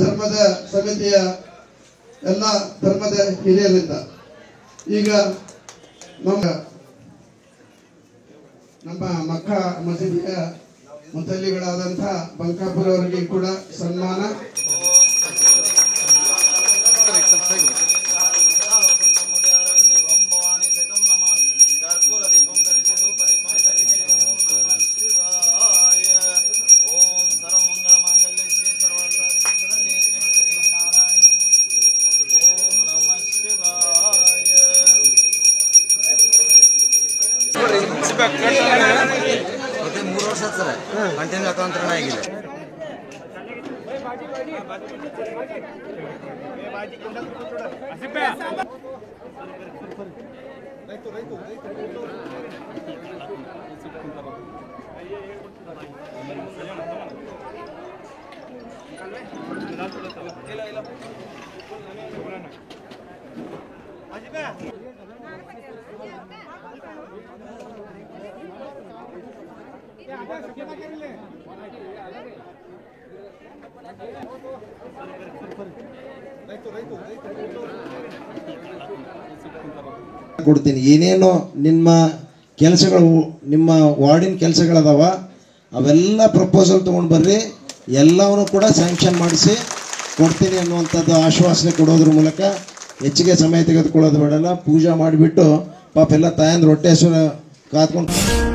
ಧರ್ಮದ ಸಮಿತಿಯ ಎಲ್ಲ ಧರ್ಮದ ಹಿರಿಯರಿಂದ ಈಗ ನಮ್ಮ ಮಕ್ಕಾ ಮಸೀದಿಯ ಮುತಲ್ಲಿಗಳಾದಂತಹ ಬಂಕಾಪುರ ಅವರಿಗೆ ಕೂಡ ಸನ್ಮಾನ. ಮೂರು ವರ್ಷ ಸರ್ ಕಂಟಿನ್ಯೂ ಅಕಾಂತರ ಆಗಿಲ್ಲ. ಕೊಡ್ತೀನಿ. ಏನೇನು ನಿಮ್ಮ ಕೆಲಸಗಳು, ನಿಮ್ಮ ವಾರ್ಡಿನ ಕೆಲಸಗಳದಾವ ಅವೆಲ್ಲ ಪ್ರಪೋಸಲ್ ತೊಗೊಂಡು ಬರ್ರಿ, ಎಲ್ಲವನ್ನೂ ಕೂಡ ಸ್ಯಾಂಕ್ಷನ್ ಮಾಡಿಸಿ ಕೊಡ್ತೀನಿ ಅನ್ನುವಂಥದ್ದು ಆಶ್ವಾಸನೆ ಕೊಡೋದ್ರ ಮೂಲಕ ಹೆಚ್ಚಿಗೆ ಸಮಯ ತೆಗೆದುಕೊಳ್ಳೋದು ಬೇಡಲ್ಲ. ಪೂಜೆ ಮಾಡಿಬಿಟ್ಟು ಪಾಪ ಎಲ್ಲ ತಾಯಂದ್ರ ಹೊಟ್ಟೆ ಕಾದ್ಕೊಂಡು